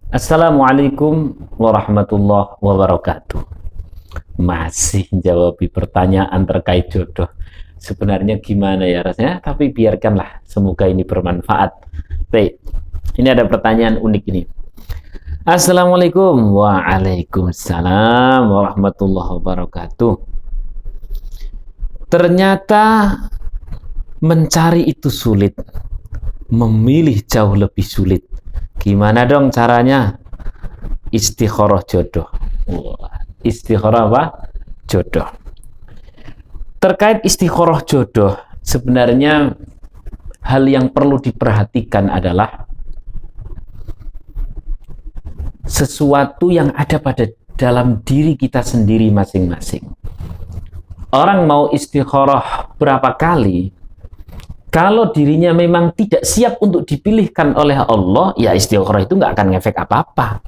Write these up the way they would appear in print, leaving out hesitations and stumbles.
Assalamualaikum warahmatullahi wabarakatuh. Masih jawab pertanyaan terkait jodoh. Sebenarnya gimana ya rasanya? Tapi biarkanlah. Semoga ini bermanfaat. Baik, ini ada pertanyaan unik ini. Assalamualaikum. Waalaikumsalam warahmatullahi wabarakatuh. Ternyata mencari itu sulit. Memilih jauh lebih sulit. Gimana dong caranya? Istikharah jodoh. Istikharah apa? Jodoh. Terkait istikharah jodoh, sebenarnya hal yang perlu diperhatikan adalah sesuatu yang ada pada dalam diri kita sendiri masing-masing. Orang mau istikharah berapa kali, kalau dirinya memang tidak siap untuk dipilihkan oleh Allah, ya istikharah itu nggak akan ngefek apa-apa.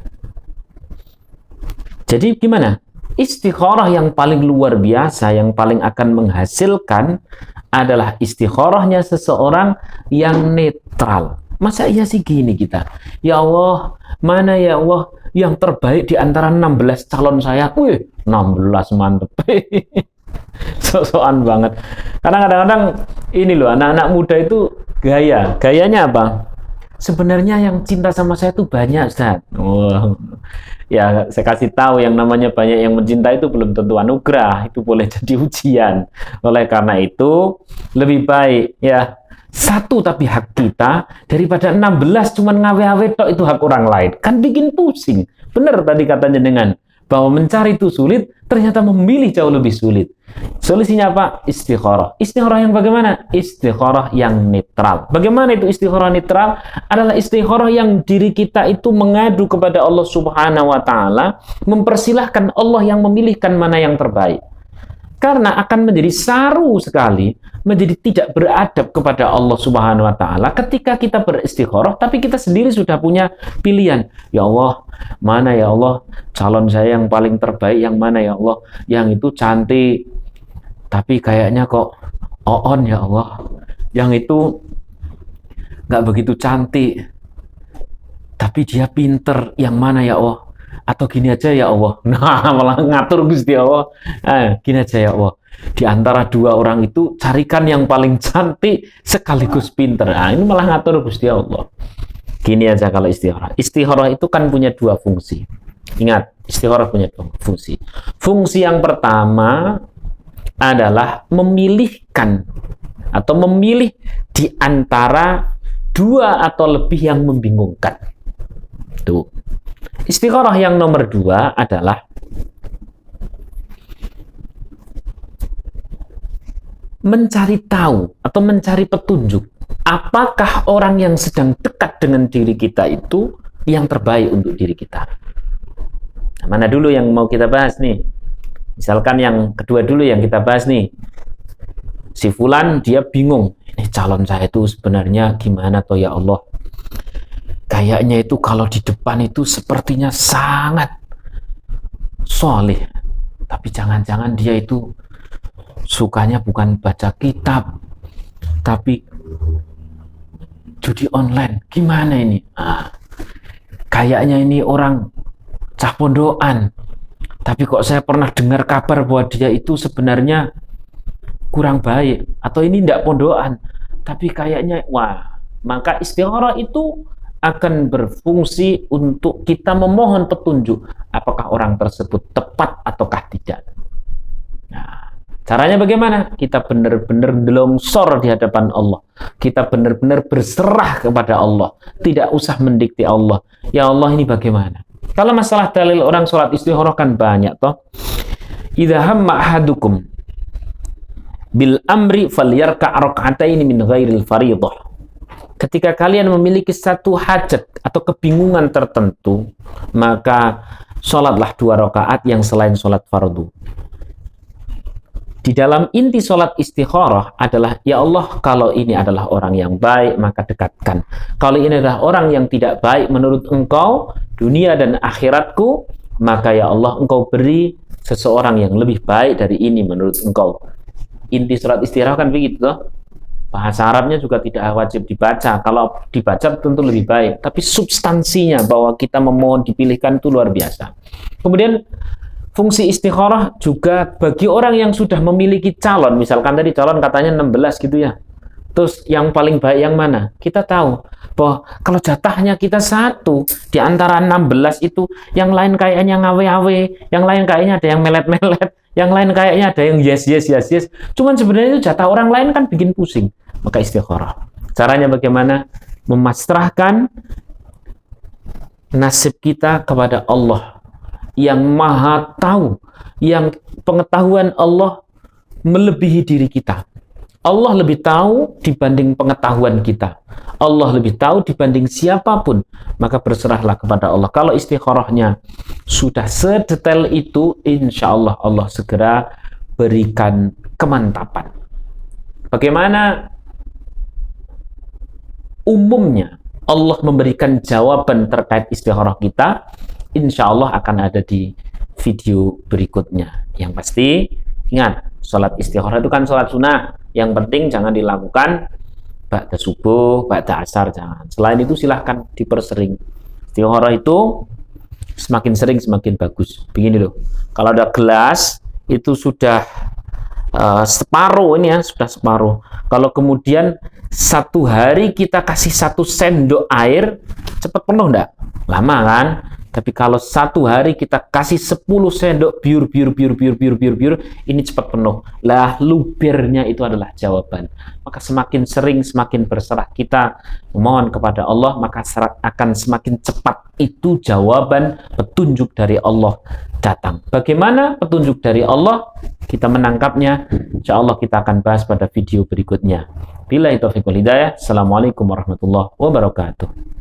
Jadi gimana? Istikharah yang paling luar biasa, yang paling akan menghasilkan adalah istikharahnya seseorang yang netral. Masa iya sih gini kita? Ya Allah, mana ya Allah yang terbaik di antara 16 calon saya? Wih, 16 mantep. So-soan banget. Karena kadang-kadang ini loh, anak-anak muda itu gayanya apa? Sebenarnya yang cinta sama saya tuh banyak, Ustaz. Oh. Ya, saya kasih tahu yang namanya banyak yang mencintai itu belum tentu anugerah, itu boleh jadi ujian. Oleh karena itu, lebih baik ya satu tapi hak kita daripada 16 cuman ngawe-awe tok itu hak orang lain. Kan bikin pusing. Benar tadi katanya dengan bahwa mencari itu sulit, ternyata memilih jauh lebih sulit. Solusinya apa? Istikharah. Istikharah yang bagaimana? Istikharah yang netral. Bagaimana itu istikharah netral? Adalah istikharah yang diri kita itu mengadu kepada Allah Subhanahu wa taala, mempersilahkan Allah yang memilihkan mana yang terbaik. Karena akan menjadi saru sekali, menjadi tidak beradab kepada Allah Subhanahu wa taala ketika kita beristikharah tapi kita sendiri sudah punya pilihan. Ya Allah, mana ya Allah calon saya yang paling terbaik yang mana ya Allah? Yang itu cantik tapi kayaknya kok on ya Allah. Yang itu nggak begitu cantik tapi dia pinter, yang mana ya Allah? Atau gini aja ya Allah. Nah, malah ngatur Gusti Allah. Gini aja ya Allah. Di antara dua orang itu carikan yang paling cantik sekaligus pinter. Nah, ini malah ngatur Gusti Allah. Gini aja kalau istikharah. Istikharah itu kan punya dua fungsi. Ingat, istikharah punya dua fungsi. Fungsi yang pertama adalah memilihkan atau memilih di antara dua atau lebih yang membingungkan. Tuh. Istikharah yang nomor dua adalah mencari tahu atau mencari petunjuk. Apakah orang yang sedang dekat dengan diri kita itu yang terbaik untuk diri kita? Nah, mana dulu yang mau kita bahas nih? Misalkan yang kedua dulu yang kita bahas nih. Si Fulan dia bingung. Ini calon saya itu sebenarnya gimana toh ya Allah? Kayaknya itu kalau di depan itu sepertinya sangat soleh. Tapi jangan-jangan dia itu sukanya bukan baca kitab, tapi judi online. Gimana ini? Kayaknya ini orang cah pondokan. Tapi kok saya pernah dengar kabar bahwa dia itu sebenarnya kurang baik. Atau ini tidak pondokan. Tapi kayaknya, wah. Maka istikharah itu akan berfungsi untuk kita memohon petunjuk apakah orang tersebut tepat ataukah tidak. Nah, caranya bagaimana? Kita benar-benar delongsor di hadapan Allah. Kita benar-benar berserah kepada Allah. Tidak usah mendikte Allah. Ya Allah, ini bagaimana? Kalau masalah dalil orang sholat istikharah kan banyak toh. Idza hamma ahadukum bil amri falyarka' rak'ataini min ghairil fardhah. Ketika kalian memiliki satu hajat atau kebingungan tertentu, maka sholatlah 2 rakaat yang selain sholat fardu. Di dalam inti sholat istikharah adalah, ya Allah, kalau ini adalah orang yang baik, maka dekatkan. Kalau ini adalah orang yang tidak baik menurut engkau, dunia dan akhiratku, maka ya Allah, engkau beri seseorang yang lebih baik dari ini menurut engkau. Inti sholat istikharah kan begitu toh? Bahasa Arabnya juga tidak wajib dibaca. Kalau dibaca tentu lebih baik. Tapi substansinya bahwa kita memohon dipilihkan itu luar biasa. Kemudian fungsi istikharah juga bagi orang yang sudah memiliki calon. Misalkan tadi calon katanya 16 gitu ya. Terus yang paling baik yang mana? Kita tahu bahwa kalau jatahnya kita satu di antara 16 itu, yang lain kayaknya ngawe-awe, yang lain kayaknya ada yang melet-melet, yang lain kayaknya ada yang yes. Cuman sebenarnya itu jatah orang lain kan bikin pusing. Maka istikharah. Caranya bagaimana? Memasrahkan nasib kita kepada Allah yang Maha Tahu, yang pengetahuan Allah melebihi diri kita. Allah lebih tahu dibanding pengetahuan kita. Allah lebih tahu dibanding siapapun. Maka berserahlah kepada Allah. Kalau istikharahnya sudah sedetail itu, insya Allah Allah segera berikan kemantapan. Bagaimana umumnya Allah memberikan jawaban terkait istikharah kita? Insya Allah akan ada di video berikutnya. Yang pasti, ingat, sholat istikharah itu kan sholat sunnah. Yang penting jangan dilakukan ba'da subuh, ba'da asar, jangan. Selain itu silahkan dipersering. Istikharah itu semakin sering semakin bagus. Begini loh, kalau ada gelas itu sudah separuh ini ya, sudah separuh. Kalau kemudian satu hari kita kasih 1 sendok air, cepat penuh enggak? Lama kan? Tapi kalau satu hari kita kasih 10 sendok biur, ini cepat penuh. Lah, lubernya itu adalah jawaban. Maka semakin sering, semakin berserah kita memohon kepada Allah, maka akan semakin cepat itu jawaban petunjuk dari Allah datang. Bagaimana petunjuk dari Allah? Kita menangkapnya. Insya Allah kita akan bahas pada video berikutnya. Billahi taufiq wal hidayah. Assalamualaikum warahmatullahi wabarakatuh.